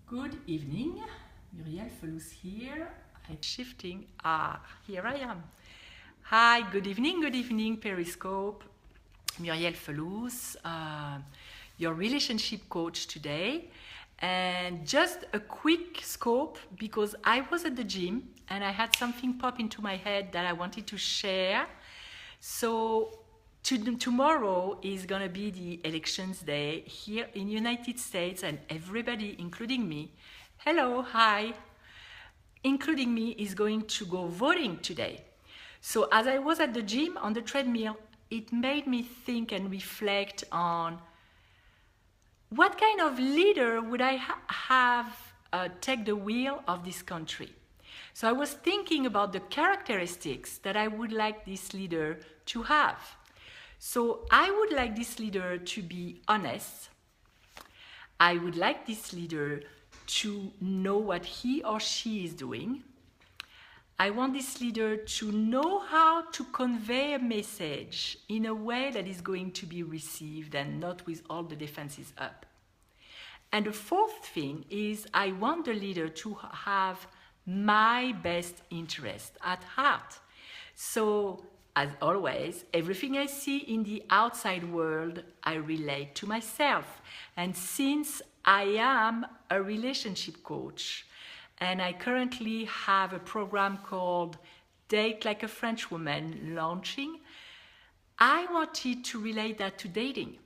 Good evening, Murielle here. I'm shifting. Here I am. Hi, good evening, Periscope. Murielle, your relationship coach today. And just a quick scope because I was at the gym and I had something pop into my head that I wanted to share. So tomorrow is going to be the elections day here in United States, and everybody, including me, hello, hi, including me, is going to go voting today. So as I was at the gym on the treadmill, it made me think and reflect on what kind of leader would I have take the wheel of this country. So I was thinking about the characteristics that I would like this leader to have. So I would like this leader to be honest. I would like this leader to know what he or she is doing. I want this leader to know how to convey a message in a way that is going to be received and not with all the defenses up. And the fourth thing is I want the leader to have my best interest at heart. So, as always, everything I see in the outside world, I relate to myself. And since I am a relationship coach, and I currently have a program called Date Like a French Woman launching, I wanted to relate that to dating.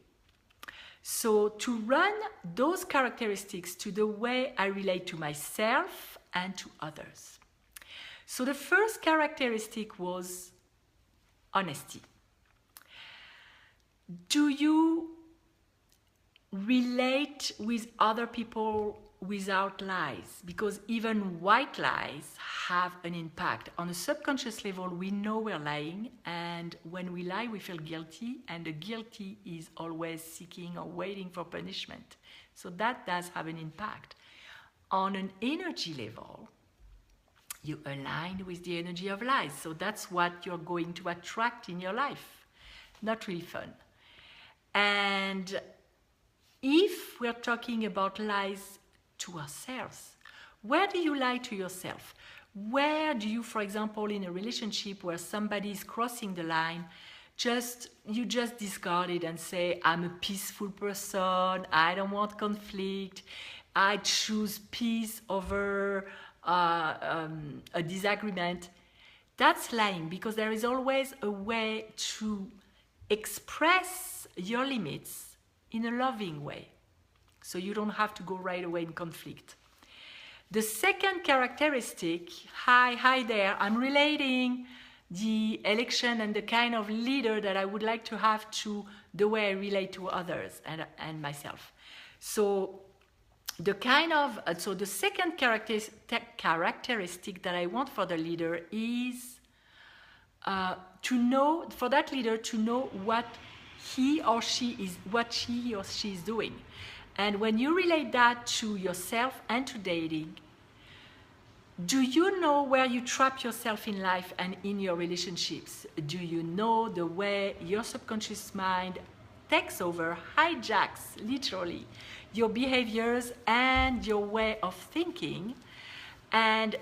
So to run those characteristics to the way I relate to myself and to others. So the first characteristic was honesty. Do you relate with other people without lies? Because even white lies have an impact. On a subconscious level, we know we're lying, and when we lie, we feel guilty, and the guilty is always seeking or waiting for punishment. So that does have an impact. On an energy level, you align with the energy of lies. So that's what you're going to attract in your life. Not really fun. And if we're talking about lies to ourselves, where do you lie to yourself? Where do you, for example, in a relationship where somebody is crossing the line, you just discard it and say, I'm a peaceful person, I don't want conflict, I choose peace over a disagreement. That's lying, because there is always a way to express your limits in a loving way. So you don't have to go right away in conflict. The second characteristic, hi there, I'm relating the election and the kind of leader that I would like to have to the way I relate to others and myself. So the second characteristic that I want for the leader is for that leader to know what he or she is doing. And when you relate that to yourself and to dating, do you know where you trap yourself in life and in your relationships? Do you know the way your subconscious mind takes over, hijacks, literally, your behaviors and your way of thinking and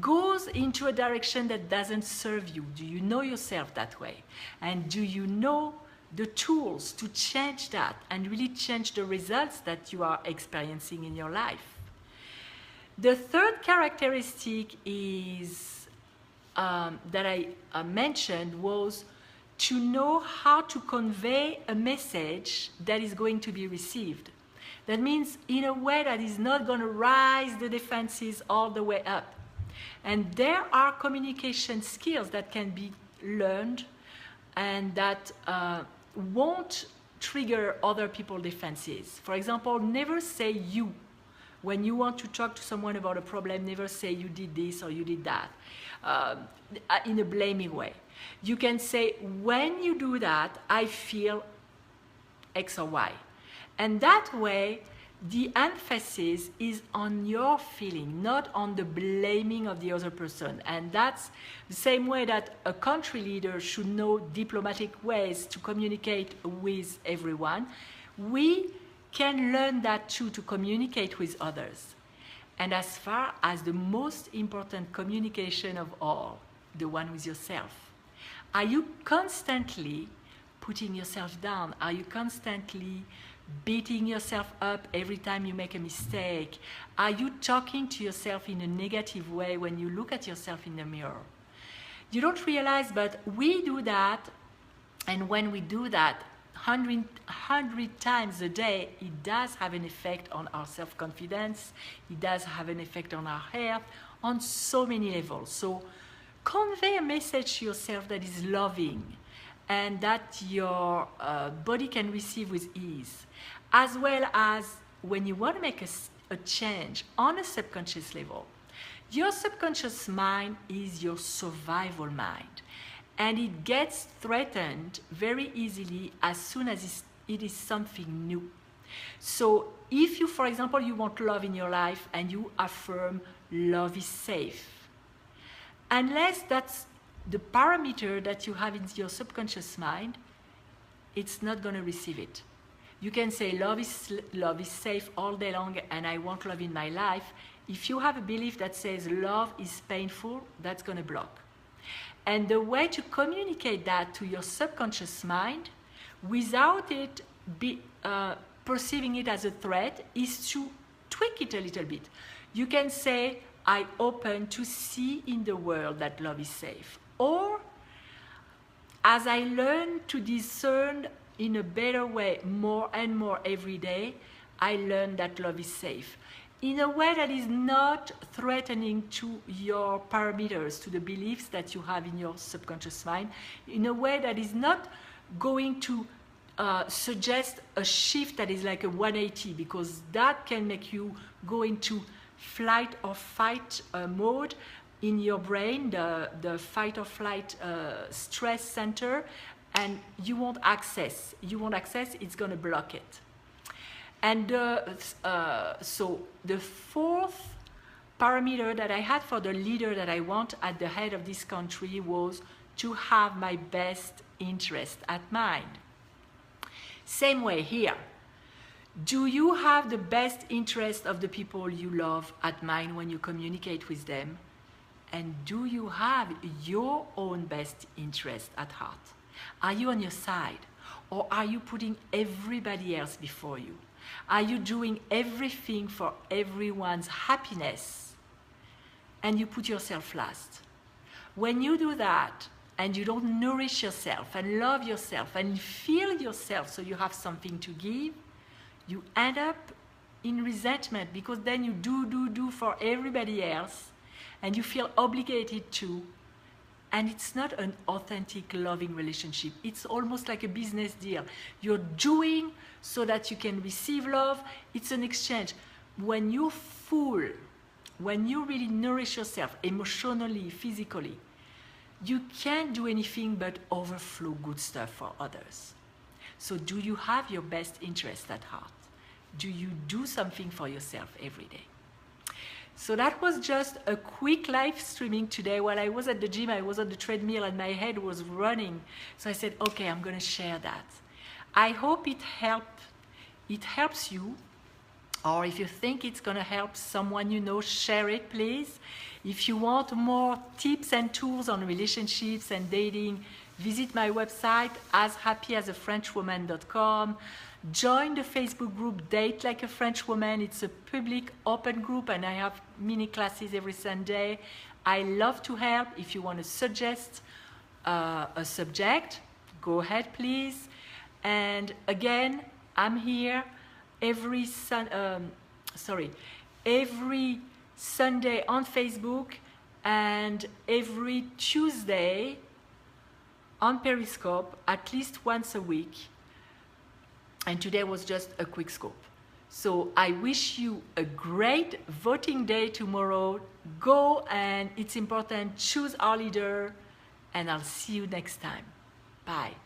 goes into a direction that doesn't serve you? Do you know yourself that way? And do you know the tools to change that and really change the results that you are experiencing in your life? The third characteristic is that I mentioned was to know how to convey a message that is going to be received. That means in a way that is not going to rise the defenses all the way up. And there are communication skills that can be learned and that won't trigger other people's defenses. For example, never say you. When you want to talk to someone about a problem, never say you did this or you did that in a blaming way. You can say, when you do that, I feel X or Y. And that way, the emphasis is on your feeling, not on the blaming of the other person. And that's the same way that a country leader should know diplomatic ways to communicate with everyone. We can learn that too, to communicate with others. and as far as the most important communication of all, the one with yourself. Are you constantly putting yourself down? Are you constantly beating yourself up every time you make a mistake? Are you talking to yourself in a negative way when you look at yourself in the mirror? You don't realize, but we do that, and when we do that 100 times a day, it does have an effect on our self-confidence, it does have an effect on our health, on so many levels. So convey a message to yourself that is loving and that your body can receive with ease, as well as when you want to make a change on a subconscious level. Your subconscious mind is your survival mind, and it gets threatened very easily as soon as it is something new. So if you, for example, you want love in your life and you affirm love is safe, unless that's the parameter that you have in your subconscious mind, it's not going to receive it. You can say love is safe all day long and I want love in my life. If you have a belief that says love is painful, that's going to block. And the way to communicate that to your subconscious mind without it perceiving it as a threat is to tweak it a little bit. You can say, I open to see in the world that love is safe. Or, as I learn to discern in a better way more and more every day, I learn that love is safe. In a way that is not threatening to your parameters, to the beliefs that you have in your subconscious mind, in a way that is not going to suggest a shift that is like a 180, because that can make you go into flight or fight mode in your brain, the fight or flight stress center, and you won't access. It's going to block it. And so the fourth parameter that I had for the leader that I want at the head of this country was to have my best interest at mind. Same way here. Do you have the best interest of the people you love at mind when you communicate with them? And do you have your own best interest at heart? Are you on your side? Or are you putting everybody else before you? Are you doing everything for everyone's happiness and you put yourself last? When you do that and you don't nourish yourself and love yourself and feel yourself so you have something to give, you end up in resentment, because then you do for everybody else and you feel obligated to. And it's not an authentic, loving relationship. It's almost like a business deal. You're doing so that you can receive love. It's an exchange. When you're full, when you really nourish yourself emotionally, physically, you can't do anything but overflow good stuff for others. So do you have your best interest at heart? Do you do something for yourself every day? So that was just a quick live streaming today. While I was at the gym, I was on the treadmill and my head was running. So I said, okay, I'm going to share that. I hope it helps you. Or if you think it's going to help someone you know, share it, please. If you want more tips and tools on relationships and dating, visit my website, ashappyasafrenchwoman.com. Join the Facebook group Date Like a French Woman. It's a public open group and I have mini classes every Sunday. I love to help. If you want to suggest a subject, go ahead please. And again, I'm here every Sunday on Facebook and every Tuesday on Periscope, at least once a week. And today was just a quick scope. So I wish you a great voting day tomorrow. Go, and it's important, choose our leader, and I'll see you next time. Bye.